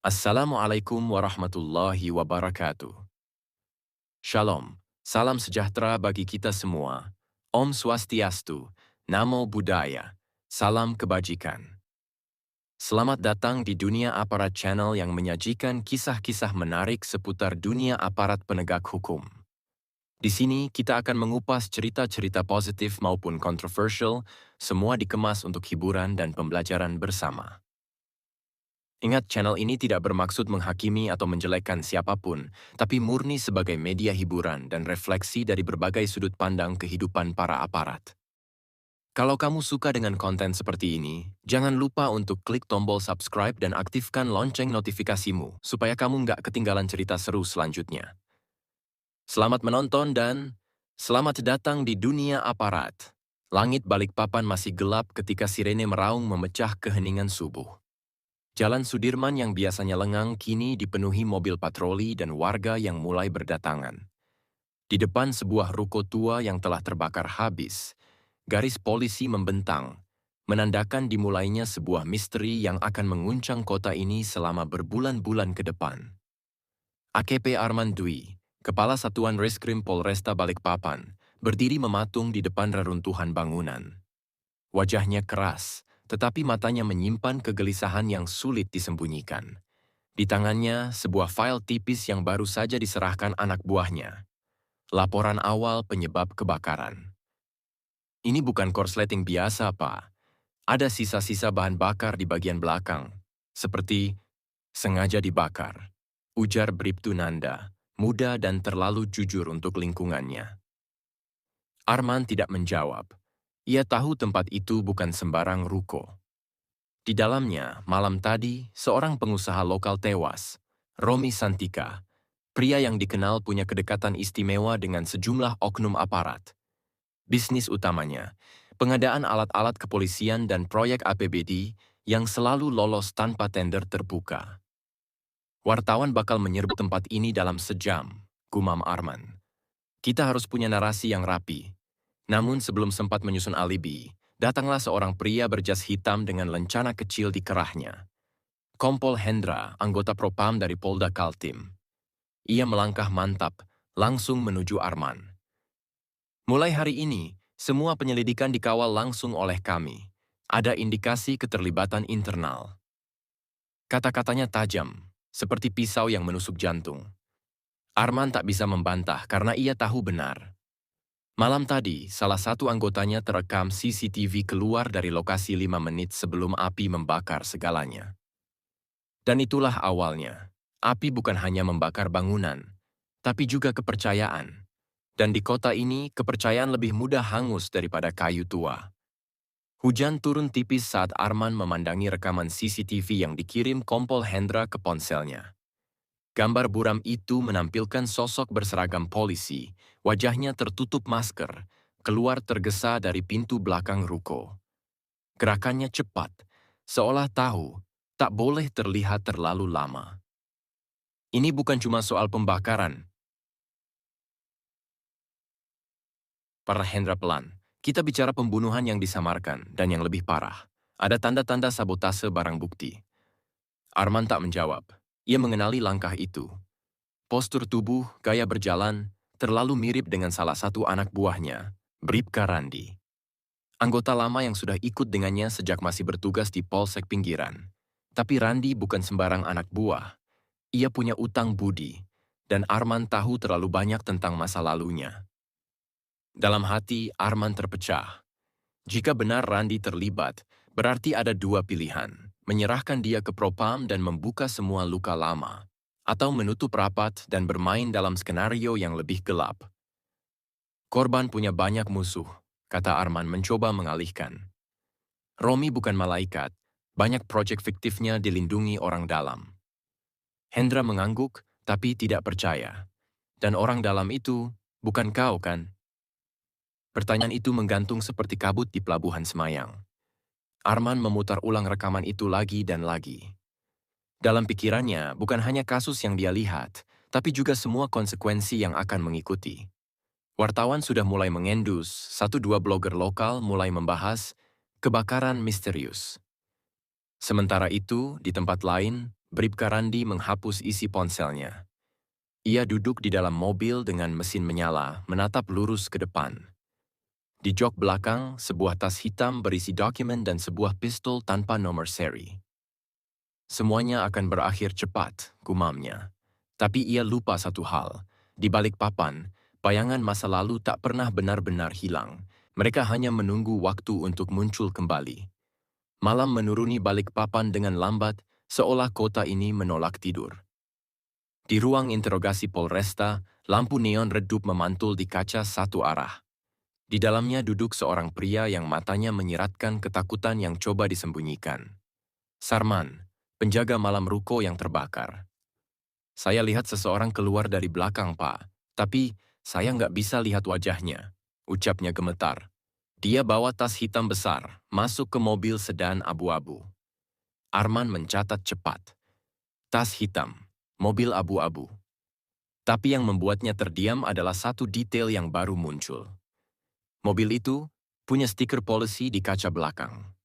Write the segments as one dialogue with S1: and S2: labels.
S1: Assalamualaikum warahmatullahi wabarakatuh. Shalom, salam sejahtera bagi kita semua. Om Swastiastu, Namo Buddhaya, salam kebajikan. Selamat datang di Dunia Aparat Channel yang menyajikan kisah-kisah menarik seputar dunia aparat penegak hukum. Di sini kita akan mengupas cerita-cerita positif maupun kontroversial, semua dikemas untuk hiburan dan pembelajaran bersama. Ingat, channel ini tidak bermaksud menghakimi atau menjelekkan siapapun, tapi murni sebagai media hiburan dan refleksi dari berbagai sudut pandang kehidupan para aparat. Kalau kamu suka dengan konten seperti ini, jangan lupa untuk klik tombol subscribe dan aktifkan lonceng notifikasimu, supaya kamu nggak ketinggalan cerita seru selanjutnya. Selamat menonton dan selamat datang di dunia aparat. Langit Balikpapan masih gelap ketika sirene meraung memecah keheningan subuh. Jalan Sudirman yang biasanya lengang kini dipenuhi mobil patroli dan warga yang mulai berdatangan. Di depan sebuah ruko tua yang telah terbakar habis, garis polisi membentang, menandakan dimulainya sebuah misteri yang akan menguncang kota ini selama berbulan-bulan ke depan. AKP Arman Dwi, Kepala Satuan Reskrim Polresta Balikpapan, berdiri mematung di depan reruntuhan bangunan. Wajahnya keras, tetapi matanya menyimpan kegelisahan yang sulit disembunyikan. Di tangannya, sebuah file tipis yang baru saja diserahkan anak buahnya. Laporan awal penyebab kebakaran. Ini bukan korsleting biasa, Pak. Ada sisa-sisa bahan bakar di bagian belakang. Seperti sengaja dibakar. Ujar Bribtu Nanda, muda dan terlalu jujur untuk lingkungannya. Arman tidak menjawab. Ia tahu tempat itu bukan sembarang ruko. Di dalamnya, malam tadi, seorang pengusaha lokal tewas, Romi Santika, pria yang dikenal punya kedekatan istimewa dengan sejumlah oknum aparat. Bisnis utamanya, pengadaan alat-alat kepolisian dan proyek APBD yang selalu lolos tanpa tender terbuka. Wartawan bakal menyerbu tempat ini dalam sejam, gumam Arman. Kita harus punya narasi yang rapi. Namun sebelum sempat menyusun alibi, datanglah seorang pria berjas hitam dengan lencana kecil di kerahnya. Kompol Hendra, anggota Propam dari Polda Kaltim. Ia melangkah mantap, langsung menuju Arman. Mulai hari ini, semua penyelidikan dikawal langsung oleh kami. Ada indikasi keterlibatan internal. Kata-katanya tajam, seperti pisau yang menusuk jantung. Arman tak bisa membantah karena ia tahu benar. Malam tadi, salah satu anggotanya terekam CCTV keluar dari lokasi 5 menit sebelum api membakar segalanya. Dan itulah awalnya. Api bukan hanya membakar bangunan, tapi juga kepercayaan. Dan di kota ini, kepercayaan lebih mudah hangus daripada kayu tua. Hujan turun tipis saat Arman memandangi rekaman CCTV yang dikirim Kompol Hendra ke ponselnya. Gambar buram itu menampilkan sosok berseragam polisi, wajahnya tertutup masker, keluar tergesa dari pintu belakang ruko. Gerakannya cepat, seolah tahu, tak boleh terlihat terlalu lama. Ini bukan cuma soal pembakaran. Para Hendra pelan. Kita bicara pembunuhan yang disamarkan dan yang lebih parah. Ada tanda-tanda sabotase barang bukti. Arman tak menjawab. Ia mengenali langkah itu. Postur tubuh, gaya berjalan, terlalu mirip dengan salah satu anak buahnya, Bribka Randi. Anggota lama yang sudah ikut dengannya sejak masih bertugas di Polsek Pinggiran. Tapi Randi bukan sembarang anak buah. Ia punya utang budi, dan Arman tahu terlalu banyak tentang masa lalunya. Dalam hati, Arman terpecah. Jika benar Randi terlibat, berarti ada dua pilihan, menyerahkan dia ke Propam dan membuka semua luka lama, atau menutup rapat dan bermain dalam skenario yang lebih gelap. Korban punya banyak musuh, kata Arman mencoba mengalihkan. Romi bukan malaikat, banyak proyek fiktifnya dilindungi orang dalam. Hendra mengangguk, tapi tidak percaya. Dan orang dalam itu, bukan kau kan? Pertanyaan itu menggantung seperti kabut di pelabuhan Semayang. Arman memutar ulang rekaman itu lagi dan lagi. Dalam pikirannya, bukan hanya kasus yang dia lihat, tapi juga semua konsekuensi yang akan mengikuti. Wartawan sudah mulai mengendus, 1-2 blogger lokal mulai membahas kebakaran misterius. Sementara itu, di tempat lain, Bribka Randi menghapus isi ponselnya. Ia duduk di dalam mobil dengan mesin menyala, menatap lurus ke depan. Di jok belakang, sebuah tas hitam berisi dokumen dan sebuah pistol tanpa nomor seri. Semuanya akan berakhir cepat, gumamnya. Tapi ia lupa satu hal. Di balik papan, bayangan masa lalu tak pernah benar-benar hilang. Mereka hanya menunggu waktu untuk muncul kembali. Malam menuruni balik papan dengan lambat, seolah kota ini menolak tidur. Di ruang interogasi Polresta, lampu neon redup memantul di kaca satu arah. Di dalamnya duduk seorang pria yang matanya menyiratkan ketakutan yang coba disembunyikan. Sarman, penjaga malam ruko yang terbakar. Saya lihat seseorang keluar dari belakang, Pak. Tapi saya nggak bisa lihat wajahnya, ucapnya gemetar. Dia bawa tas hitam besar, masuk ke mobil sedan abu-abu. Arman mencatat cepat. Tas hitam, mobil abu-abu. Tapi yang membuatnya terdiam adalah satu detail yang baru muncul. Mobil itu punya stiker polisi di kaca belakang.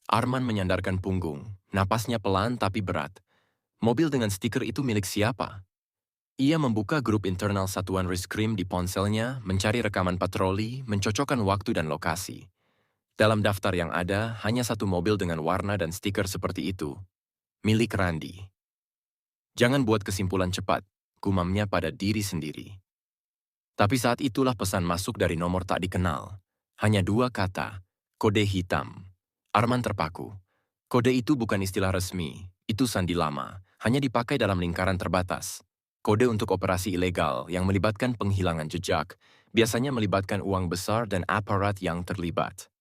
S1: Arman menyandarkan punggung, napasnya pelan tapi berat. Mobil dengan stiker itu milik siapa? Ia membuka grup internal Satuan Reskrim di ponselnya, mencari rekaman patroli, mencocokkan waktu dan lokasi. Dalam daftar yang ada, hanya satu mobil dengan warna dan stiker seperti itu. Milik Randi. Jangan buat kesimpulan cepat, gumamnya pada diri sendiri. Tapi saat itulah pesan masuk dari nomor tak dikenal. Hanya dua kata, kode hitam. Arman terpaku. Kode itu bukan istilah resmi, itu sandi lama, hanya dipakai dalam lingkaran terbatas. Kode untuk operasi ilegal yang melibatkan penghilangan jejak, biasanya melibatkan uang besar dan aparat yang terlibat.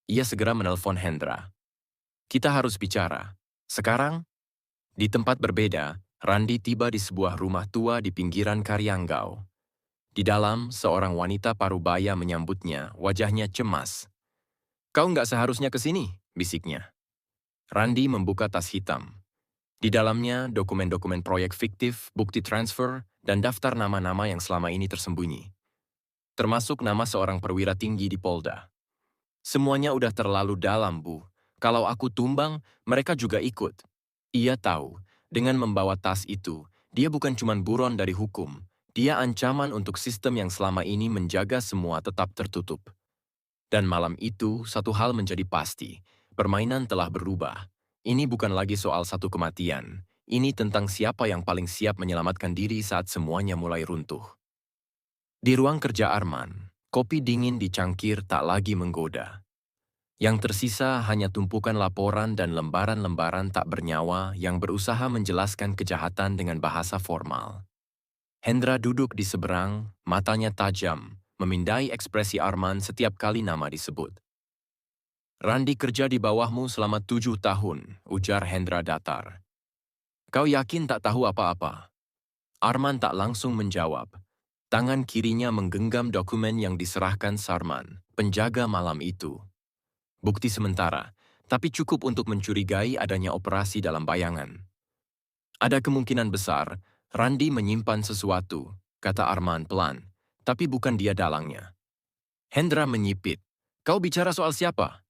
S1: Ia segera menelpon Hendra. Kita harus bicara. Sekarang, di tempat berbeda, Randi tiba di sebuah rumah tua di pinggiran Karyanggau. Di dalam, seorang wanita parubaya menyambutnya, wajahnya cemas. Kau nggak seharusnya ke sini, bisiknya. Randi membuka tas hitam. Di dalamnya, dokumen-dokumen proyek fiktif, bukti transfer, dan daftar nama-nama yang selama ini tersembunyi. Termasuk nama seorang perwira tinggi di Polda. Semuanya udah terlalu dalam, Bu. Kalau aku tumbang, mereka juga ikut. Ia tahu, dengan membawa tas itu, dia bukan cuma buron dari hukum. Dia ancaman untuk sistem yang selama ini menjaga semua tetap tertutup. Dan malam itu, satu hal menjadi pasti. Permainan telah berubah. Ini bukan lagi soal satu kematian. Ini tentang siapa yang paling siap menyelamatkan diri saat semuanya mulai runtuh. Di ruang kerja Arman, kopi dingin di cangkir tak lagi menggoda. Yang tersisa hanya tumpukan laporan dan lembaran-lembaran tak bernyawa yang berusaha menjelaskan kejahatan dengan bahasa formal. Hendra duduk di seberang, matanya tajam, memindai ekspresi Arman setiap kali nama disebut. Randi kerja di bawahmu selama 7 tahun, ujar Hendra datar. Kau yakin tak tahu apa-apa? Arman tak langsung menjawab. Tangan kirinya menggenggam dokumen yang diserahkan Sarman, penjaga malam itu. Bukti sementara, tapi cukup untuk mencurigai adanya operasi dalam bayangan. Ada kemungkinan besar, Randi menyimpan sesuatu, kata Arman pelan, tapi bukan dia dalangnya. Hendra menyipit. Kau bicara soal siapa?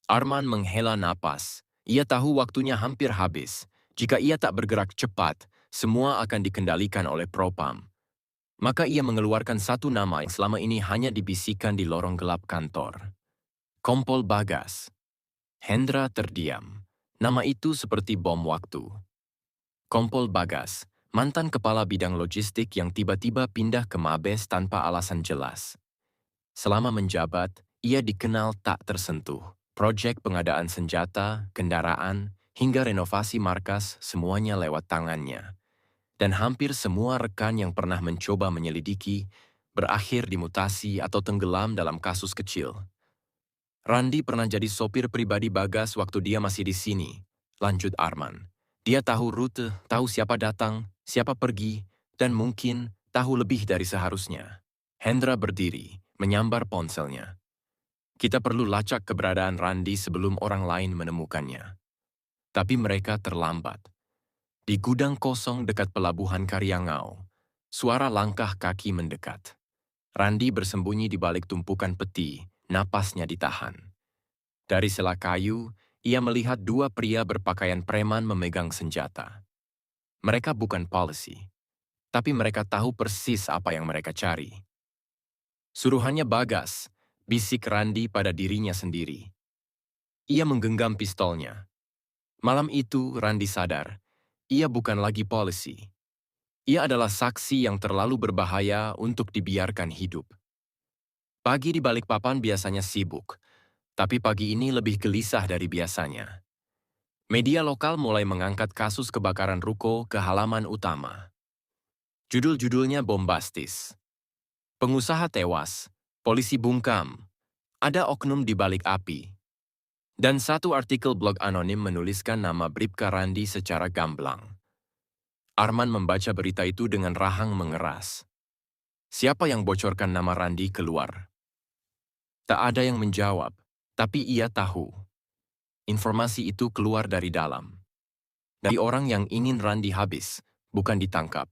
S1: Arman menghela napas. Ia tahu waktunya hampir habis. Jika ia tak bergerak cepat, semua akan dikendalikan oleh Propam. Maka ia mengeluarkan satu nama yang selama ini hanya dibisikkan di lorong gelap kantor. Kompol Bagas. Hendra terdiam. Nama itu seperti bom waktu. Kompol Bagas, mantan kepala bidang logistik yang tiba-tiba pindah ke Mabes tanpa alasan jelas. Selama menjabat, ia dikenal tak tersentuh. Proyek pengadaan senjata, kendaraan, hingga renovasi markas semuanya lewat tangannya. Dan hampir semua rekan yang pernah mencoba menyelidiki berakhir dimutasi atau tenggelam dalam kasus kecil. Randi pernah jadi sopir pribadi Bagas waktu dia masih di sini, lanjut Arman. Dia tahu rute, tahu siapa datang, siapa pergi, dan mungkin tahu lebih dari seharusnya. Hendra berdiri, menyambar ponselnya. Kita perlu lacak keberadaan Randi sebelum orang lain menemukannya. Tapi mereka terlambat. Di gudang kosong dekat pelabuhan Karyangau, suara langkah kaki mendekat. Randi bersembunyi di balik tumpukan peti, napasnya ditahan. Dari sela kayu, ia melihat dua pria berpakaian preman memegang senjata. Mereka bukan polisi, tapi mereka tahu persis apa yang mereka cari. Suruhannya Bagas, bisik Randi pada dirinya sendiri. Ia menggenggam pistolnya. Malam itu Randi sadar, ia bukan lagi polisi. Ia adalah saksi yang terlalu berbahaya untuk dibiarkan hidup. Pagi di Balikpapan biasanya sibuk, tapi pagi ini lebih gelisah dari biasanya. Media lokal mulai mengangkat kasus kebakaran ruko ke halaman utama. Judul-judulnya bombastis. Pengusaha tewas, polisi bungkam, ada oknum di balik api. Dan satu artikel blog anonim menuliskan nama Bribka Randi secara gamblang. Arman membaca berita itu dengan rahang mengeras. Siapa yang bocorkan nama Randi keluar? Tak ada yang menjawab, tapi ia tahu. Informasi itu keluar dari dalam. Dari orang yang ingin Randi habis, bukan ditangkap.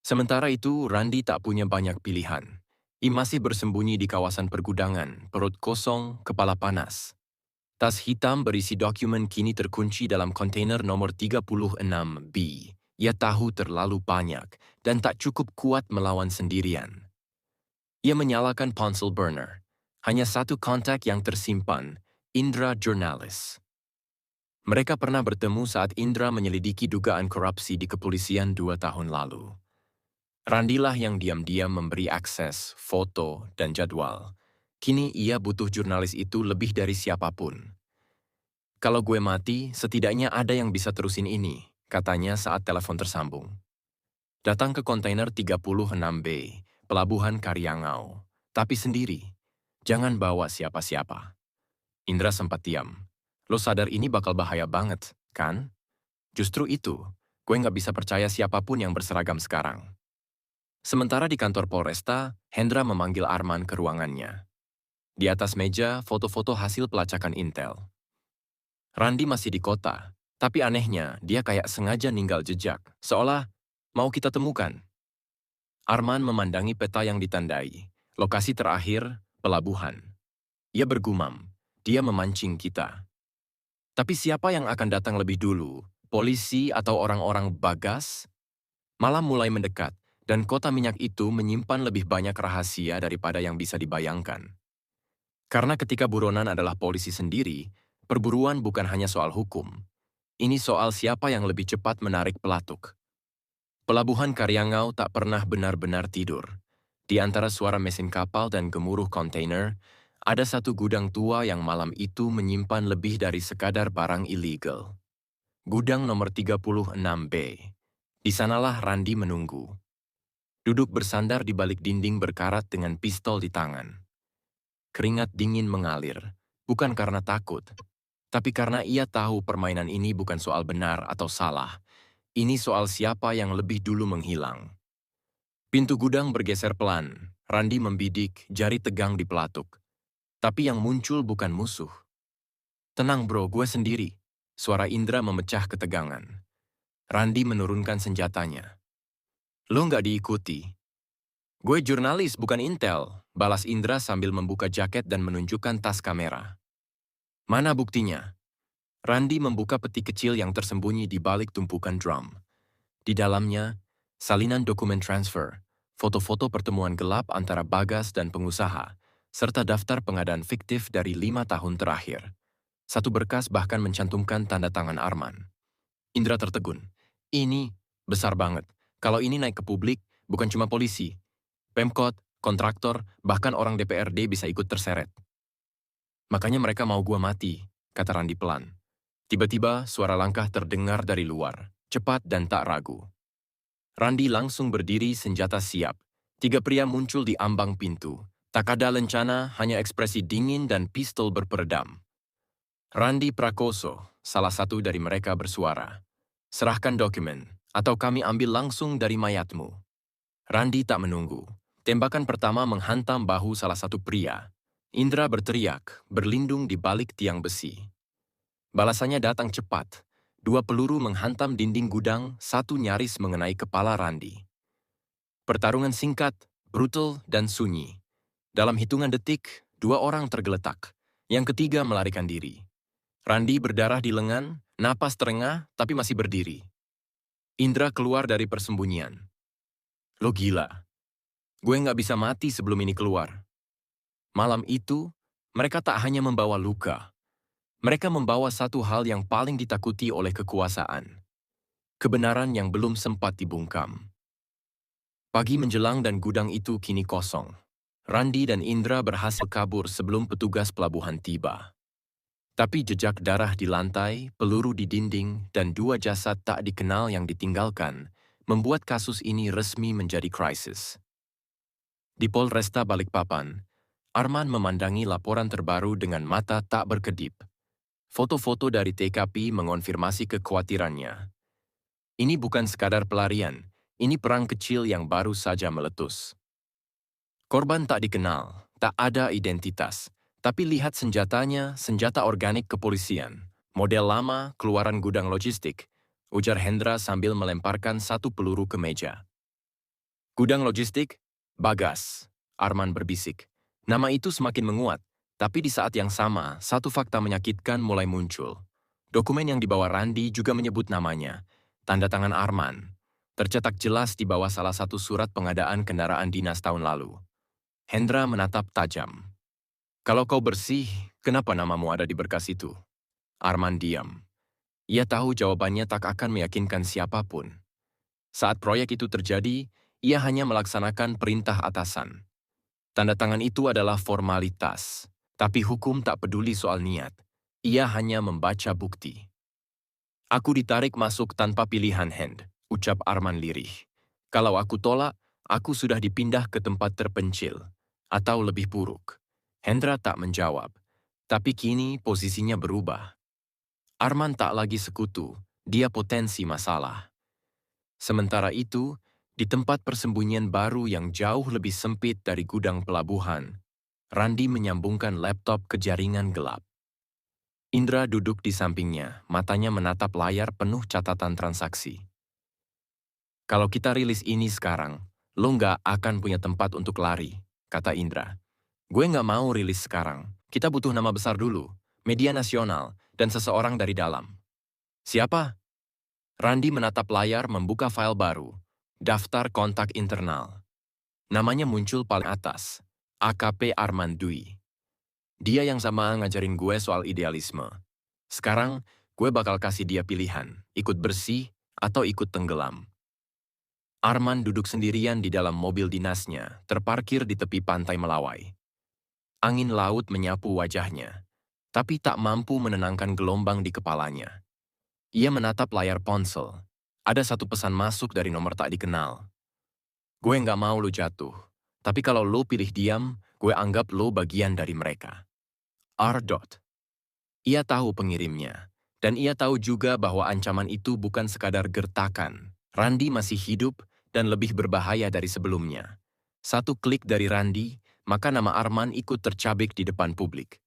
S1: Sementara itu, Randi tak punya banyak pilihan. Ia masih bersembunyi di kawasan pergudangan, perut kosong, kepala panas. Tas hitam berisi dokumen kini terkunci dalam kontainer nomor 36B. Ia tahu terlalu banyak dan tak cukup kuat melawan sendirian. Ia menyalakan ponsel burner. Hanya satu kontak yang tersimpan, Indra Jurnalis. Mereka pernah bertemu saat Indra menyelidiki dugaan korupsi di kepolisian 2 tahun lalu. Randilah yang diam-diam memberi akses, foto, dan jadwal. Kini ia butuh jurnalis itu lebih dari siapapun. Kalau gue mati, setidaknya ada yang bisa terusin ini, katanya saat telepon tersambung. Datang ke kontainer 36B, Pelabuhan Karyangau, tapi sendiri. Jangan bawa siapa-siapa. Indra sempat diam. Lo sadar ini bakal bahaya banget, kan? Justru itu, gue nggak bisa percaya siapapun yang berseragam sekarang. Sementara di kantor Polresta, Hendra memanggil Arman ke ruangannya. Di atas meja, foto-foto hasil pelacakan intel. Randi masih di kota, tapi anehnya dia kayak sengaja ninggal jejak, seolah mau kita temukan. Arman memandangi peta yang ditandai. Lokasi terakhir, pelabuhan. Ia bergumam, dia memancing kita. Tapi siapa yang akan datang lebih dulu? Polisi atau orang-orang Bagas? Malam mulai mendekat, dan kota minyak itu menyimpan lebih banyak rahasia daripada yang bisa dibayangkan. Karena ketika buronan adalah polisi sendiri, perburuan bukan hanya soal hukum. Ini soal siapa yang lebih cepat menarik pelatuk. Pelabuhan Karyangau tak pernah benar-benar tidur. Di antara suara mesin kapal dan gemuruh kontainer, ada satu gudang tua yang malam itu menyimpan lebih dari sekadar barang ilegal. Gudang nomor 36B. Di sanalah Randi menunggu. Duduk bersandar di balik dinding berkarat dengan pistol di tangan. Keringat dingin mengalir, bukan karena takut, tapi karena ia tahu permainan ini bukan soal benar atau salah. Ini soal siapa yang lebih dulu menghilang. Pintu gudang bergeser pelan. Randi membidik, jari tegang di pelatuk. Tapi yang muncul bukan musuh. Tenang bro, gue sendiri. Suara Indra memecah ketegangan. Randi menurunkan senjatanya. Lo nggak diikuti. Gue jurnalis, bukan intel, balas Indra sambil membuka jaket dan menunjukkan tas kamera. Mana buktinya? Randi membuka peti kecil yang tersembunyi di balik tumpukan drum. Di dalamnya, salinan dokumen transfer, foto-foto pertemuan gelap antara Bagas dan pengusaha, serta daftar pengadaan fiktif dari 5 tahun terakhir. Satu berkas bahkan mencantumkan tanda tangan Arman. Indra tertegun. Ini besar banget. Kalau ini naik ke publik, bukan cuma polisi. Pemkot, kontraktor, bahkan orang DPRD bisa ikut terseret. Makanya mereka mau gua mati, kata Randi pelan. Tiba-tiba suara langkah terdengar dari luar, cepat dan tak ragu. Randi langsung berdiri senjata siap. 3 pria muncul di ambang pintu. Tak ada lencana, hanya ekspresi dingin dan pistol berperedam. Randi Prakoso, salah satu dari mereka bersuara. Serahkan dokumen, atau kami ambil langsung dari mayatmu. Randi tak menunggu. Tembakan pertama menghantam bahu salah satu pria. Indra berteriak, berlindung di balik tiang besi. Balasannya datang cepat. 2 peluru menghantam dinding gudang, satu nyaris mengenai kepala Randi. Pertarungan singkat, brutal, dan sunyi. Dalam hitungan detik, 2 orang tergeletak. Yang ketiga melarikan diri. Randi berdarah di lengan, napas terengah, tapi masih berdiri. Indra keluar dari persembunyian. Lo gila. Gue nggak bisa mati sebelum ini keluar. Malam itu, mereka tak hanya membawa luka. Mereka membawa satu hal yang paling ditakuti oleh kekuasaan. Kebenaran yang belum sempat dibungkam. Pagi menjelang dan gudang itu kini kosong. Randi dan Indra berhasil kabur sebelum petugas pelabuhan tiba. Tapi jejak darah di lantai, peluru di dinding, dan 2 jasad tak dikenal yang ditinggalkan membuat kasus ini resmi menjadi krisis. Di Polresta Balikpapan, Arman memandangi laporan terbaru dengan mata tak berkedip. Foto-foto dari TKP mengonfirmasi kekhawatirannya. Ini bukan sekadar pelarian, ini perang kecil yang baru saja meletus. Korban tak dikenal, tak ada identitas, tapi lihat senjatanya, senjata organik kepolisian. Model lama, keluaran gudang logistik, ujar Hendra sambil melemparkan satu peluru ke meja. Gudang logistik? Bagas, Arman berbisik. Nama itu semakin menguat, tapi di saat yang sama, satu fakta menyakitkan mulai muncul. Dokumen yang dibawa Randi juga menyebut namanya. Tanda tangan Arman. Tercetak jelas di bawah salah satu surat pengadaan kendaraan dinas tahun lalu. Hendra menatap tajam. Kalau kau bersih, kenapa namamu ada di berkas itu? Arman diam. Ia tahu jawabannya tak akan meyakinkan siapapun. Saat proyek itu terjadi, ia hanya melaksanakan perintah atasan. Tanda tangan itu adalah formalitas, tapi hukum tak peduli soal niat. Ia hanya membaca bukti. Aku ditarik masuk tanpa pilihan, Hend, ucap Arman lirih. Kalau aku tolak, aku sudah dipindah ke tempat terpencil. Atau lebih buruk. Hendra tak menjawab, tapi kini posisinya berubah. Arman tak lagi sekutu, dia potensi masalah. Sementara itu, di tempat persembunyian baru yang jauh lebih sempit dari gudang pelabuhan, Randi menyambungkan laptop ke jaringan gelap. Indra duduk di sampingnya, matanya menatap layar penuh catatan transaksi. Kalau kita rilis ini sekarang, lo nggak akan punya tempat untuk lari, kata Indra. Gue nggak mau rilis sekarang, kita butuh nama besar dulu, media nasional, dan seseorang dari dalam. Siapa? Randi menatap layar membuka file baru, daftar kontak internal. Namanya muncul paling atas, AKP Arman Dwi. Dia yang sama ngajarin gue soal idealisme. Sekarang, gue bakal kasih dia pilihan, ikut bersih atau ikut tenggelam. Arman duduk sendirian di dalam mobil dinasnya, terparkir di tepi pantai Melawai. Angin laut menyapu wajahnya, tapi tak mampu menenangkan gelombang di kepalanya. Ia menatap layar ponsel. Ada satu pesan masuk dari nomor tak dikenal. Gue nggak mau lo jatuh, tapi kalau lo pilih diam, gue anggap lo bagian dari mereka. R. Ia tahu pengirimnya, dan ia tahu juga bahwa ancaman itu bukan sekadar gertakan. Randi masih hidup dan lebih berbahaya dari sebelumnya. Satu klik dari Randi, maka nama Arman ikut tercabik di depan publik.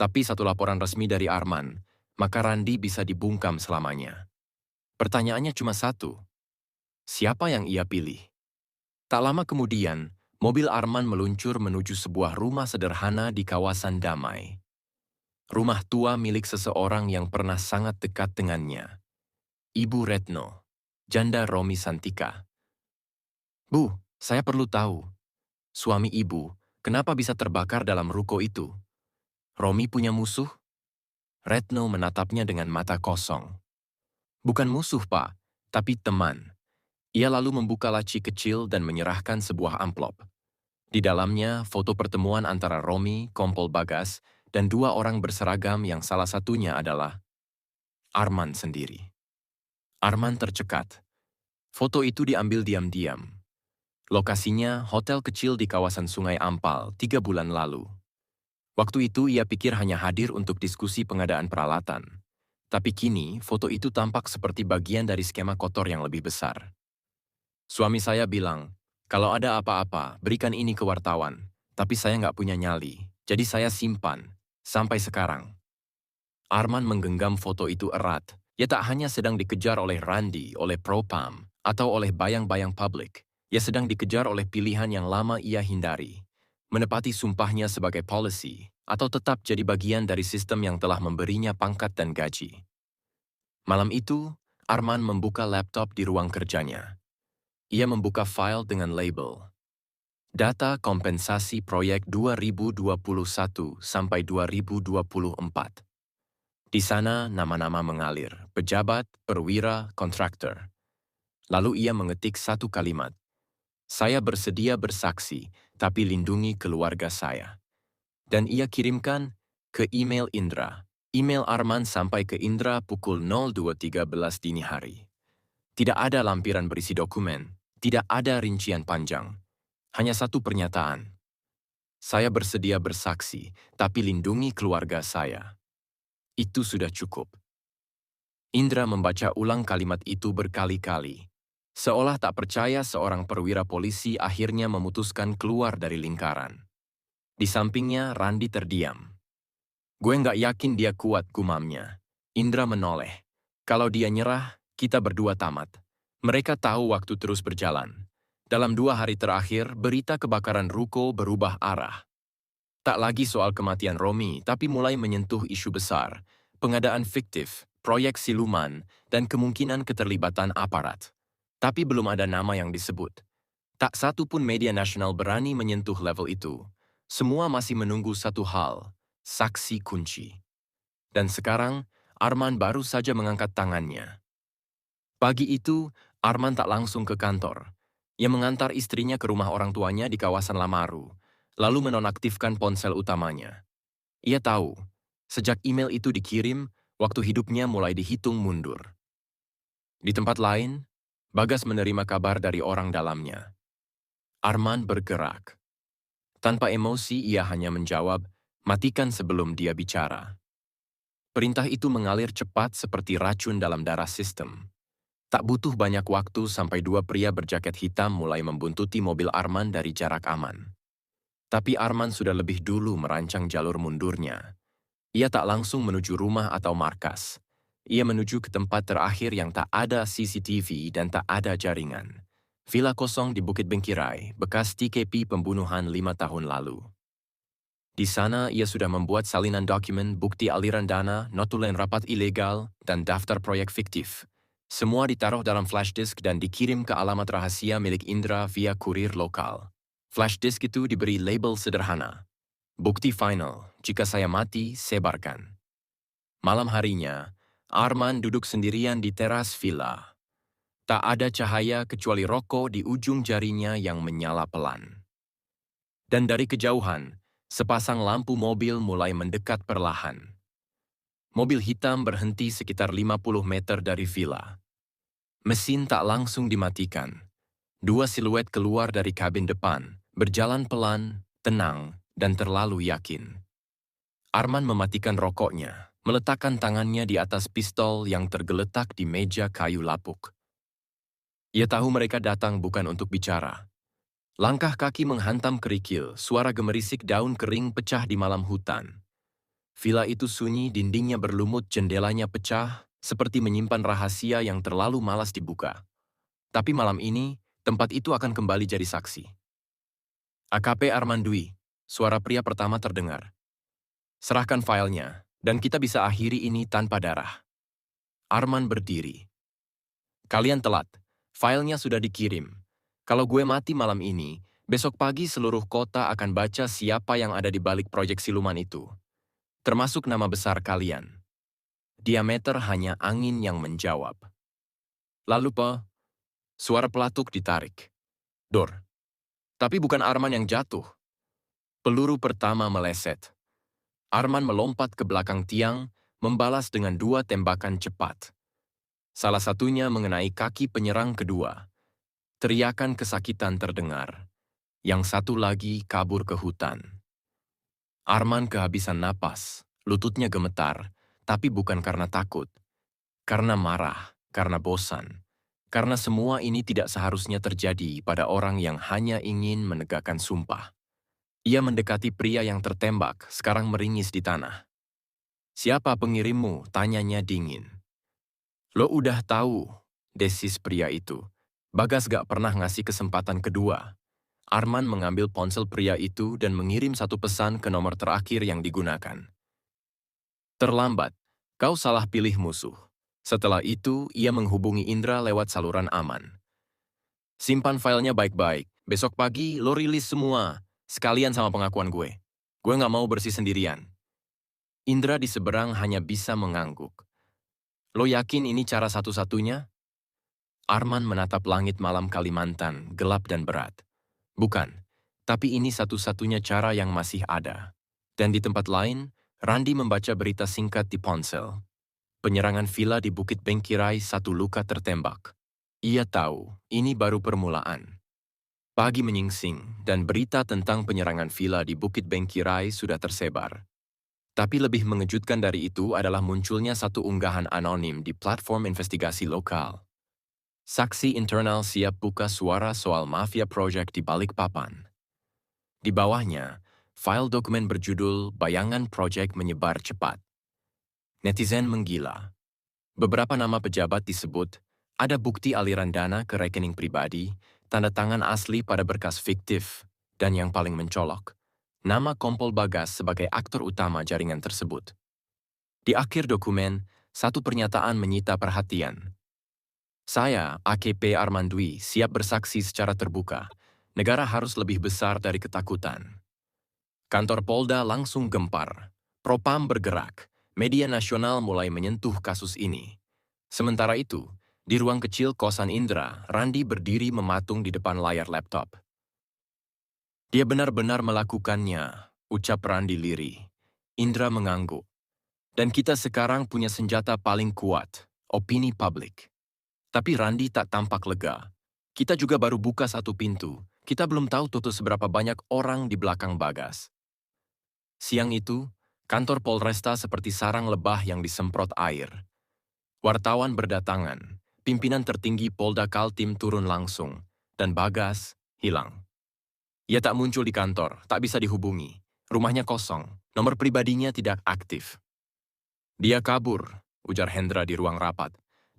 S1: Tapi satu laporan resmi dari Arman, maka Randi bisa dibungkam selamanya. Pertanyaannya cuma satu. Siapa yang ia pilih? Tak lama kemudian, mobil Arman meluncur menuju sebuah rumah sederhana di kawasan Damai. Rumah tua milik seseorang yang pernah sangat dekat dengannya. Ibu Retno, janda Romi Santika. Bu, saya perlu tahu. Suami ibu, kenapa bisa terbakar dalam ruko itu? Romi punya musuh? Retno menatapnya dengan mata kosong. Bukan musuh, Pak, tapi teman. Ia lalu membuka laci kecil dan menyerahkan sebuah amplop. Di dalamnya, foto pertemuan antara Romi, Kompol Bagas, dan 2 orang berseragam yang salah satunya adalah Arman sendiri. Arman tercekat. Foto itu diambil diam-diam. Lokasinya hotel kecil di kawasan Sungai Ampal 3 bulan lalu. Waktu itu ia pikir hanya hadir untuk diskusi pengadaan peralatan. Tapi kini foto itu tampak seperti bagian dari skema kotor yang lebih besar. Suami saya bilang, kalau ada apa-apa, berikan ini ke wartawan. Tapi saya nggak punya nyali, jadi saya simpan. Sampai sekarang. Arman menggenggam foto itu erat. Ia tak hanya sedang dikejar oleh Randi, oleh Propam, atau oleh bayang-bayang publik. Ia sedang dikejar oleh pilihan yang lama ia hindari. menepati sumpahnya sebagai polisi, atau tetap jadi bagian dari sistem yang telah memberinya pangkat dan gaji. Malam itu, Arman membuka laptop di ruang kerjanya. Ia membuka file dengan label Data Kompensasi Proyek 2021 sampai 2024. Di sana nama-nama mengalir, pejabat, perwira, kontraktor. Lalu ia mengetik satu kalimat, "Saya bersedia bersaksi, tapi lindungi keluarga saya." Dan ia kirimkan ke email Indra. Email Arman sampai ke Indra pukul 02.13 dini hari. Tidak ada lampiran berisi dokumen, tidak ada rincian panjang. Hanya satu pernyataan. Saya bersedia bersaksi, tapi lindungi keluarga saya. Itu sudah cukup. Indra membaca ulang kalimat itu berkali-kali. Seolah tak percaya seorang perwira polisi akhirnya memutuskan keluar dari lingkaran. Di sampingnya, Randi terdiam. Gue nggak yakin dia kuat, gumamnya. Indra menoleh. Kalau dia nyerah, kita berdua tamat. Mereka tahu waktu terus berjalan. Dalam 2 hari terakhir, berita kebakaran ruko berubah arah. Tak lagi soal kematian Romi, tapi mulai menyentuh isu besar, pengadaan fiktif, proyek siluman, dan kemungkinan keterlibatan aparat. Tapi belum ada nama yang disebut. Tak satu pun media nasional berani menyentuh level itu. Semua masih menunggu satu hal, saksi kunci. Dan sekarang, Arman baru saja mengangkat tangannya. Pagi itu, Arman tak langsung ke kantor. Ia mengantar istrinya ke rumah orang tuanya di kawasan Lamaru, lalu menonaktifkan ponsel utamanya. Ia tahu, sejak email itu dikirim, waktu hidupnya mulai dihitung mundur. Di tempat lain, Bagas menerima kabar dari orang dalamnya. Arman bergerak. Tanpa emosi, ia hanya menjawab, "Matikan sebelum dia bicara." Perintah itu mengalir cepat seperti racun dalam darah sistem. Tak butuh banyak waktu sampai 2 pria berjaket hitam mulai membuntuti mobil Arman dari jarak aman. Tapi Arman sudah lebih dulu merancang jalur mundurnya. Ia tak langsung menuju rumah atau markas. Ia menuju ke tempat terakhir yang tak ada CCTV dan tak ada jaringan. Villa kosong di Bukit Bengkirai, bekas TKP pembunuhan 5 tahun lalu. Di sana, ia sudah membuat salinan dokumen, bukti aliran dana, notulen rapat ilegal, dan daftar proyek fiktif. Semua ditaruh dalam flash disk dan dikirim ke alamat rahasia milik Indra via kurir lokal. Flash disk itu diberi label sederhana. Bukti final, jika saya mati, sebarkan. Malam harinya, Arman duduk sendirian di teras villa. Tak ada cahaya kecuali rokok di ujung jarinya yang menyala pelan. Dan dari kejauhan, sepasang lampu mobil mulai mendekat perlahan. Mobil hitam berhenti sekitar 50 meter dari villa. Mesin tak langsung dimatikan. 2 siluet keluar dari kabin depan, berjalan pelan, tenang, dan terlalu yakin. Arman mematikan rokoknya, meletakkan tangannya di atas pistol yang tergeletak di meja kayu lapuk. Ia tahu mereka datang bukan untuk bicara. Langkah kaki menghantam kerikil, suara gemerisik daun kering pecah di malam hutan. Villa itu sunyi, dindingnya berlumut, jendelanya pecah, seperti menyimpan rahasia yang terlalu malas dibuka. Tapi malam ini, tempat itu akan kembali jadi saksi. AKP Arman Dwi, suara pria pertama terdengar. Serahkan filenya, dan kita bisa akhiri ini tanpa darah. Arman berdiri. Kalian telat, filenya sudah dikirim. Kalau gue mati malam ini, besok pagi seluruh kota akan baca siapa yang ada di balik proyek siluman itu. Termasuk nama besar kalian. Diameter hanya angin yang menjawab. Lalu suara pelatuk ditarik. Dor. Tapi bukan Arman yang jatuh. Peluru pertama meleset. Arman melompat ke belakang tiang, membalas dengan 2 tembakan cepat. Salah satunya mengenai kaki penyerang kedua. Teriakan kesakitan terdengar. Yang satu lagi kabur ke hutan. Arman kehabisan napas, lututnya gemetar, tapi bukan karena takut. Karena marah, karena bosan. Karena semua ini tidak seharusnya terjadi pada orang yang hanya ingin menegakkan sumpah. Ia mendekati pria yang tertembak, sekarang meringis di tanah. "Siapa pengirimmu?" tanyanya dingin. "Lo udah tahu," desis pria itu. Bagas gak pernah ngasih kesempatan kedua. Arman mengambil ponsel pria itu dan mengirim satu pesan ke nomor terakhir yang digunakan. Terlambat, kau salah pilih musuh. Setelah itu, ia menghubungi Indra lewat saluran aman. Simpan filenya baik-baik. Besok pagi, lo rilis semua. Sekalian sama pengakuan gue. Gue nggak mau bersih sendirian. Indra di seberang hanya bisa mengangguk. Lo yakin ini cara satu-satunya? Arman menatap langit malam Kalimantan, gelap dan berat. Bukan, tapi ini satu-satunya cara yang masih ada. Dan di tempat lain, Randi membaca berita singkat di ponsel. Penyerangan villa di Bukit Bengkirai, 1 luka tertembak. Ia tahu, ini baru permulaan. Pagi menyingsing, dan berita tentang penyerangan villa di Bukit Bengkirai sudah tersebar. Tapi lebih mengejutkan dari itu adalah munculnya satu unggahan anonim di platform investigasi lokal. Saksi internal siap buka suara soal mafia project di Balikpapan. Di bawahnya, file dokumen berjudul Bayangan Project menyebar cepat. Netizen menggila. Beberapa nama pejabat disebut, ada bukti aliran dana ke rekening pribadi, tanda tangan asli pada berkas fiktif, dan yang paling mencolok, nama Kompol Bagas sebagai aktor utama jaringan tersebut. Di akhir dokumen, satu pernyataan menyita perhatian. Saya, AKP Arman Dwi, siap bersaksi secara terbuka. Negara harus lebih besar dari ketakutan. Kantor Polda langsung gempar. Propam bergerak. Media nasional mulai menyentuh kasus ini. Sementara itu, di ruang kecil kosan Indra, Randi berdiri mematung di depan layar laptop. Dia benar-benar melakukannya, ucap Randi lirih. Indra mengangguk. Dan kita sekarang punya senjata paling kuat, opini publik. Tapi Randi tak tampak lega. Kita juga baru buka satu pintu. Kita belum tahu tutup seberapa banyak orang di belakang Bagas. Siang itu, kantor Polresta seperti sarang lebah yang disemprot air. Wartawan berdatangan, pimpinan tertinggi Polda Kaltim turun langsung, dan Bagas hilang. Ia tak muncul di kantor, tak bisa dihubungi. Rumahnya kosong, nomor pribadinya tidak aktif. Dia kabur, ujar Hendra di ruang rapat.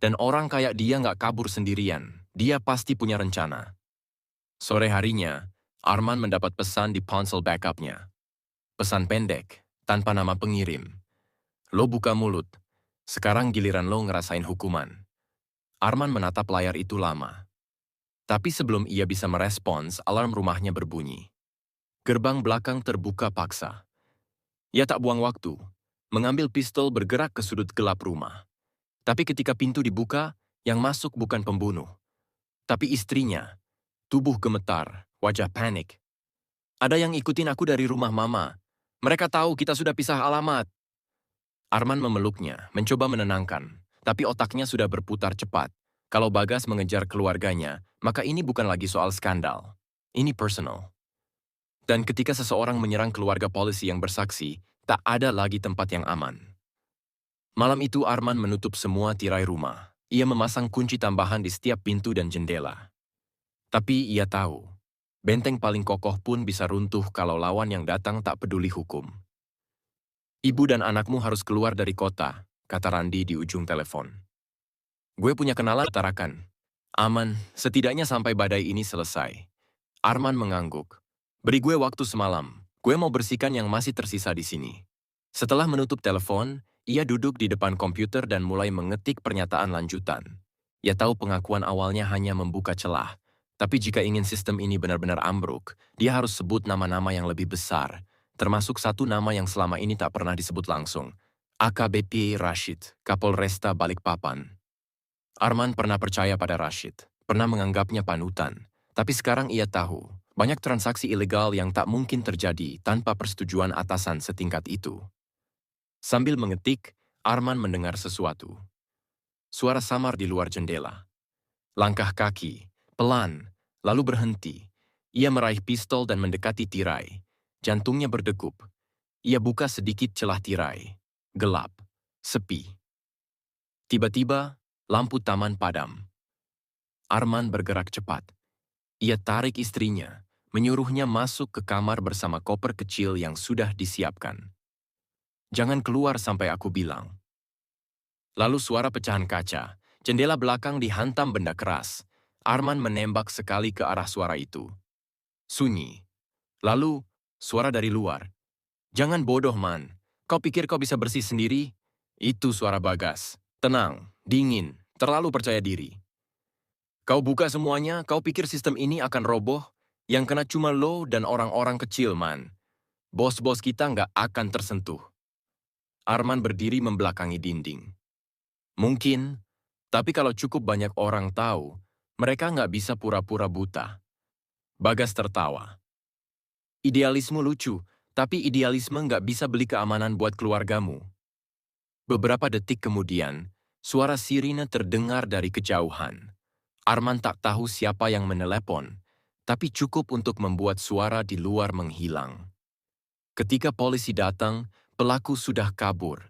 S1: Dan orang kayak dia nggak kabur sendirian, dia pasti punya rencana. Sore harinya, Arman mendapat pesan di ponsel backup-nya. Pesan pendek, tanpa nama pengirim. Lo buka mulut, sekarang giliran lo ngerasain hukuman. Arman menatap layar itu lama. Tapi sebelum ia bisa merespons, alarm rumahnya berbunyi. Gerbang belakang terbuka paksa. Ia tak buang waktu, mengambil pistol bergerak ke sudut gelap rumah. Tapi ketika pintu dibuka, yang masuk bukan pembunuh. Tapi istrinya, tubuh gemetar, wajah panik. Ada yang ikutin aku dari rumah mama. Mereka tahu kita sudah pisah alamat. Arman memeluknya, mencoba menenangkan. Tapi otaknya sudah berputar cepat. Kalau Bagas mengejar keluarganya, maka ini bukan lagi soal skandal. Ini personal. Dan ketika seseorang menyerang keluarga polisi yang bersaksi, tak ada lagi tempat yang aman. Malam itu Arman menutup semua tirai rumah. Ia memasang kunci tambahan di setiap pintu dan jendela. Tapi ia tahu, benteng paling kokoh pun bisa runtuh kalau lawan yang datang tak peduli hukum. Ibu dan anakmu harus keluar dari kota, kata Randi di ujung telepon. Gue punya kenalan Tarakan. Aman, setidaknya sampai badai ini selesai. Arman mengangguk. Beri gue waktu semalam. Gue mau bersihkan yang masih tersisa di sini. Setelah menutup telepon, ia duduk di depan komputer dan mulai mengetik pernyataan lanjutan. Ia tahu pengakuan awalnya hanya membuka celah, tapi jika ingin sistem ini benar-benar ambruk, dia harus sebut nama-nama yang lebih besar, termasuk satu nama yang selama ini tak pernah disebut langsung, AKBP Rashid, Kapolresta Balikpapan. Arman pernah percaya pada Rashid, pernah menganggapnya panutan, tapi sekarang ia tahu, banyak transaksi ilegal yang tak mungkin terjadi tanpa persetujuan atasan setingkat itu. Sambil mengetik, Arman mendengar sesuatu. Suara samar di luar jendela. Langkah kaki, pelan, lalu berhenti. Ia meraih pistol dan mendekati tirai. Jantungnya berdegup. Ia buka sedikit celah tirai. Gelap, sepi. Tiba-tiba, lampu taman padam. Arman bergerak cepat. Ia tarik istrinya, menyuruhnya masuk ke kamar bersama koper kecil yang sudah disiapkan. Jangan keluar sampai aku bilang. Lalu suara pecahan kaca, jendela belakang dihantam benda keras. Arman menembak sekali ke arah suara itu. Sunyi. Lalu, suara dari luar. Jangan bodoh, Man. Kau pikir kau bisa bersih sendiri? Itu suara Bagas. Tenang, dingin, terlalu percaya diri. Kau buka semuanya, kau pikir sistem ini akan roboh? Yang kena cuma lo dan orang-orang kecil, Man. Bos-bos kita nggak akan tersentuh. Arman berdiri membelakangi dinding. Mungkin, tapi kalau cukup banyak orang tahu, mereka nggak bisa pura-pura buta. Bagas tertawa. Idealisme lucu, tapi idealisme nggak bisa beli keamanan buat keluargamu. Beberapa detik kemudian, suara sirine terdengar dari kejauhan. Arman tak tahu siapa yang menelepon, tapi cukup untuk membuat suara di luar menghilang. Ketika polisi datang, pelaku sudah kabur.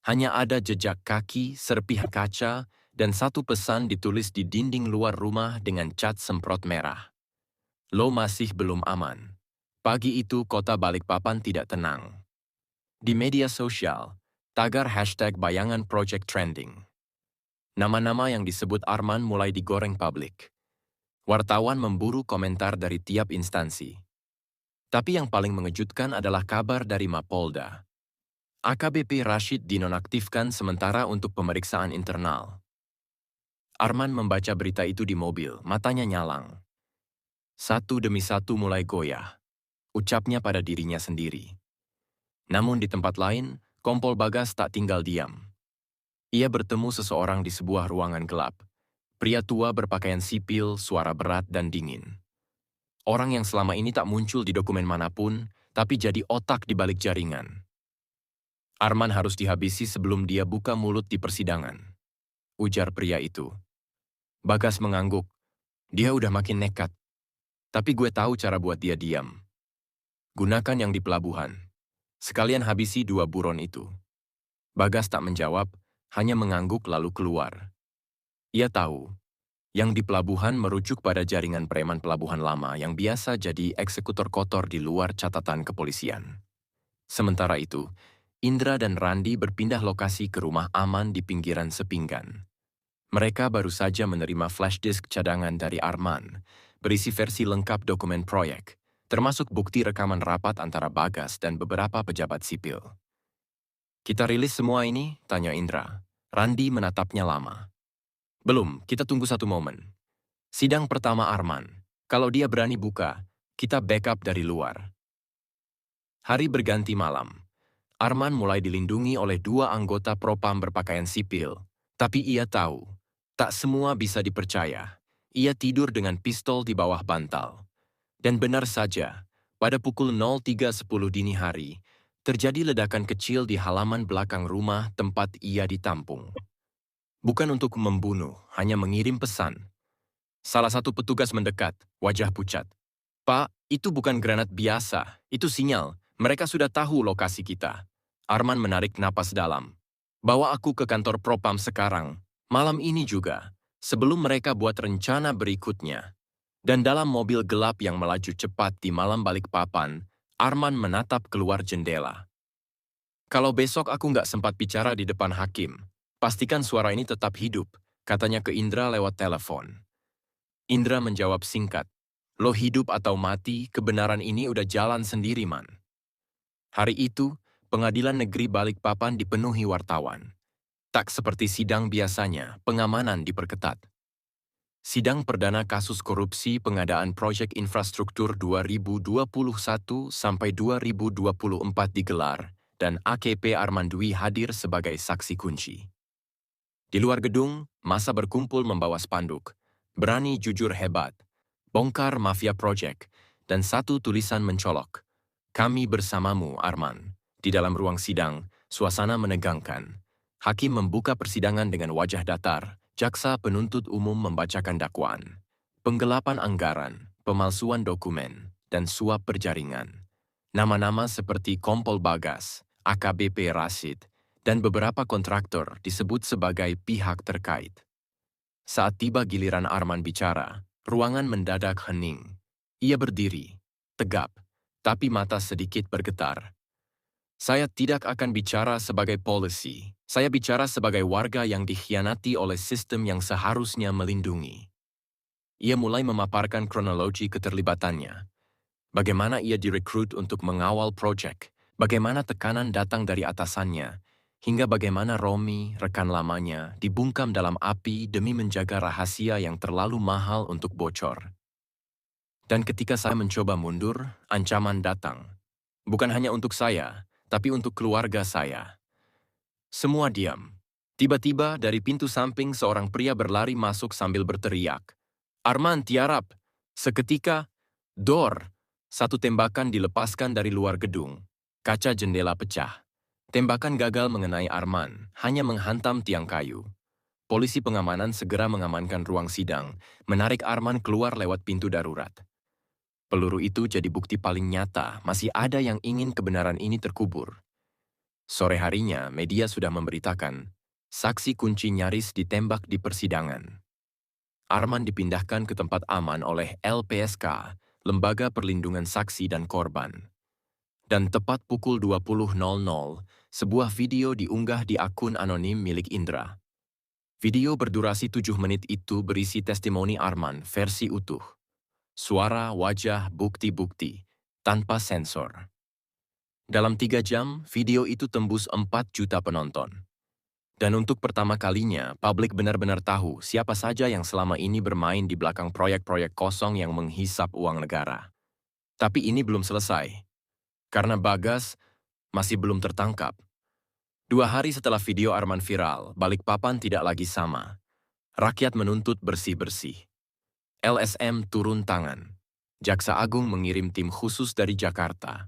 S1: Hanya ada jejak kaki, serpihan kaca, dan satu pesan ditulis di dinding luar rumah dengan cat semprot merah. Lo masih belum aman. Pagi itu kota Balikpapan tidak tenang. Di media sosial, tagar hashtag bayangan project trending. Nama-nama yang disebut Arman mulai digoreng publik. Wartawan memburu komentar dari tiap instansi. Tapi yang paling mengejutkan adalah kabar dari Mapolda. AKBP Rashid dinonaktifkan sementara untuk pemeriksaan internal. Arman membaca berita itu di mobil, matanya nyalang. Satu demi satu mulai goyah. Ucapnya pada dirinya sendiri. Namun di tempat lain, Kompol Bagas tak tinggal diam. Ia bertemu seseorang di sebuah ruangan gelap. Pria tua berpakaian sipil, suara berat dan dingin. Orang yang selama ini tak muncul di dokumen manapun, tapi jadi otak di balik jaringan. Arman harus dihabisi sebelum dia buka mulut di persidangan. Ujar pria itu. Bagas mengangguk. Dia udah makin nekat. Tapi gue tahu cara buat dia diam. Gunakan yang di pelabuhan. Sekalian habisi dua buron itu. Bagas tak menjawab, hanya mengangguk lalu keluar. Ia tahu, yang di pelabuhan merujuk pada jaringan preman pelabuhan lama yang biasa jadi eksekutor kotor di luar catatan kepolisian. Sementara itu, Indra dan Randi berpindah lokasi ke rumah aman di pinggiran Sepinggan. Mereka baru saja menerima flash disk cadangan dari Arman, berisi versi lengkap dokumen proyek, termasuk bukti rekaman rapat antara Bagas dan beberapa pejabat sipil. Kita rilis semua ini? Tanya Indra. Randi menatapnya lama. Belum, kita tunggu satu momen. Sidang pertama Arman. Kalau dia berani buka, kita backup dari luar. Hari berganti malam. Arman mulai dilindungi oleh dua anggota propam berpakaian sipil. Tapi ia tahu, tak semua bisa dipercaya. Ia tidur dengan pistol di bawah bantal. Dan benar saja, pada pukul 03.10 dini hari, terjadi ledakan kecil di halaman belakang rumah tempat ia ditampung. Bukan untuk membunuh, hanya mengirim pesan. Salah satu petugas mendekat, wajah pucat. Pak, itu bukan granat biasa, itu sinyal. Mereka sudah tahu lokasi kita. Arman menarik napas dalam. Bawa aku ke kantor propam sekarang, malam ini juga, sebelum mereka buat rencana berikutnya. Dan dalam mobil gelap yang melaju cepat di malam Balikpapan, Arman menatap keluar jendela. Kalau besok aku nggak sempat bicara di depan hakim, pastikan suara ini tetap hidup, katanya ke Indra lewat telepon. Indra menjawab singkat, lo hidup atau mati, kebenaran ini udah jalan sendiri, Man. Hari itu, Pengadilan Negeri Balikpapan dipenuhi wartawan. Tak seperti sidang biasanya, pengamanan diperketat. Sidang perdana kasus korupsi pengadaan proyek infrastruktur 2021 sampai 2024 digelar, dan AKP Arman Dwi hadir sebagai saksi kunci. Di luar gedung, massa berkumpul membawa spanduk, berani jujur hebat, bongkar mafia proyek, dan satu tulisan mencolok, kami bersamamu, Arman. Di dalam ruang sidang, suasana menegangkan. Hakim membuka persidangan dengan wajah datar. Jaksa penuntut umum membacakan dakwaan, penggelapan anggaran, pemalsuan dokumen, dan suap berjaringan. Nama-nama seperti Kompol Bagas, AKBP Rashid, dan beberapa kontraktor disebut sebagai pihak terkait. Saat tiba giliran Arman bicara, ruangan mendadak hening. Ia berdiri, tegap, tapi mata sedikit bergetar. Saya tidak akan bicara sebagai polisi. Saya bicara sebagai warga yang dikhianati oleh sistem yang seharusnya melindungi. Ia mulai memaparkan kronologi keterlibatannya. Bagaimana ia direkrut untuk mengawal proyek, bagaimana tekanan datang dari atasannya, hingga bagaimana Romi, rekan lamanya, dibungkam dalam api demi menjaga rahasia yang terlalu mahal untuk bocor. Dan ketika saya mencoba mundur, ancaman datang. Bukan hanya untuk saya, tapi untuk keluarga saya. Semua diam. Tiba-tiba dari pintu samping seorang pria berlari masuk sambil berteriak, "Arman, tiarap!" Seketika, dor! Satu tembakan dilepaskan dari luar gedung. Kaca jendela pecah. Tembakan gagal mengenai Arman, hanya menghantam tiang kayu. Polisi pengamanan segera mengamankan ruang sidang, menarik Arman keluar lewat pintu darurat. Peluru itu jadi bukti paling nyata, masih ada yang ingin kebenaran ini terkubur. Sore harinya, media sudah memberitakan, saksi kunci nyaris ditembak di persidangan. Arman dipindahkan ke tempat aman oleh LPSK, Lembaga Perlindungan Saksi dan Korban. Dan tepat pukul 20.00, sebuah video diunggah di akun anonim milik Indra. Video berdurasi 7 menit itu berisi testimoni Arman versi utuh. Suara, wajah, bukti-bukti, tanpa sensor. Dalam 3 jam, video itu tembus 4 juta penonton. Dan untuk pertama kalinya, publik benar-benar tahu siapa saja yang selama ini bermain di belakang proyek-proyek kosong yang menghisap uang negara. Tapi ini belum selesai. Karena Bagas masih belum tertangkap. 2 hari setelah video Arman viral, Balikpapan tidak lagi sama. Rakyat menuntut bersih-bersih. LSM turun tangan. Jaksa Agung mengirim tim khusus dari Jakarta.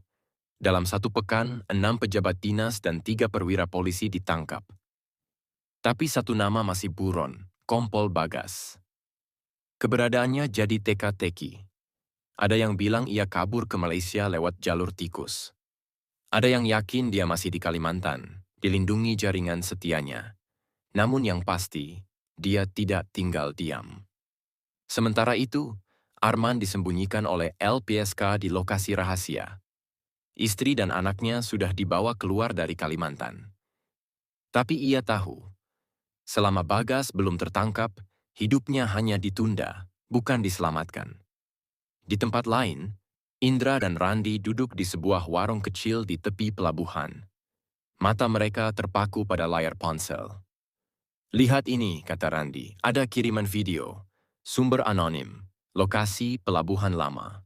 S1: Dalam 1 pekan, 6 pejabat dinas dan 3 perwira polisi ditangkap. Tapi satu nama masih buron, Kompol Bagas. Keberadaannya jadi teka-teki. Ada yang bilang ia kabur ke Malaysia lewat jalur tikus. Ada yang yakin dia masih di Kalimantan, dilindungi jaringan setianya. Namun yang pasti, dia tidak tinggal diam. Sementara itu, Arman disembunyikan oleh LPSK di lokasi rahasia. Istri dan anaknya sudah dibawa keluar dari Kalimantan. Tapi ia tahu, selama Bagas belum tertangkap, hidupnya hanya ditunda, bukan diselamatkan. Di tempat lain, Indra dan Randi duduk di sebuah warung kecil di tepi pelabuhan. Mata mereka terpaku pada layar ponsel. "Lihat ini," kata Randi, "ada kiriman video. Sumber anonim, lokasi pelabuhan lama."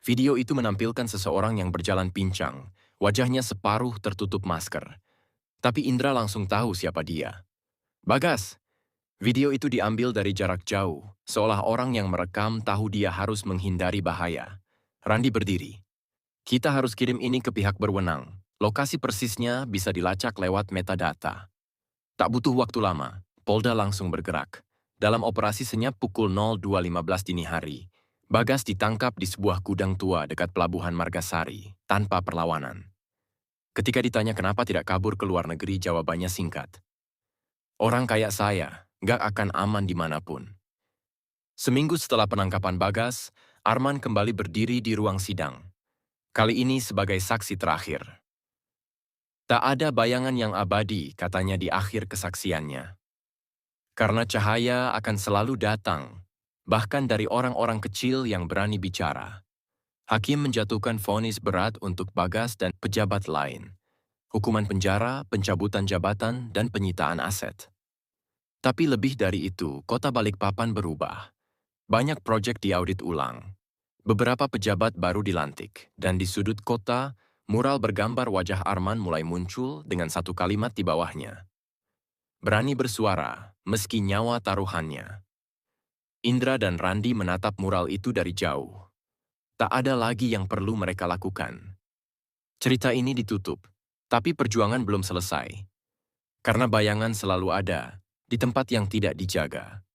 S1: Video itu menampilkan seseorang yang berjalan pincang, wajahnya separuh tertutup masker. Tapi Indra langsung tahu siapa dia. "Bagas!" Video itu diambil dari jarak jauh, seolah orang yang merekam tahu dia harus menghindari bahaya. Randi berdiri. "Kita harus kirim ini ke pihak berwenang. Lokasi persisnya bisa dilacak lewat metadata." Tak butuh waktu lama, Polda langsung bergerak. Dalam operasi senyap pukul 02.15 dini hari, Bagas ditangkap di sebuah gudang tua dekat Pelabuhan Margasari, tanpa perlawanan. Ketika ditanya kenapa tidak kabur ke luar negeri, jawabannya singkat. "Orang kayak saya, gak akan aman dimanapun." Seminggu setelah penangkapan Bagas, Arman kembali berdiri di ruang sidang. Kali ini sebagai saksi terakhir. Tak ada bayangan yang abadi, katanya di akhir kesaksiannya. Karena cahaya akan selalu datang, bahkan dari orang-orang kecil yang berani bicara. Hakim menjatuhkan vonis berat untuk Bagas dan pejabat lain. Hukuman penjara, pencabutan jabatan, dan penyitaan aset. Tapi lebih dari itu, kota Balikpapan berubah. Banyak proyek diaudit ulang. Beberapa pejabat baru dilantik, dan di sudut kota, mural bergambar wajah Arman mulai muncul dengan satu kalimat di bawahnya. "Berani bersuara, meski nyawa taruhannya." Indra dan Randi menatap mural itu dari jauh. Tak ada lagi yang perlu mereka lakukan. Cerita ini ditutup, tapi perjuangan belum selesai. Karena bayangan selalu ada, di tempat yang tidak dijaga.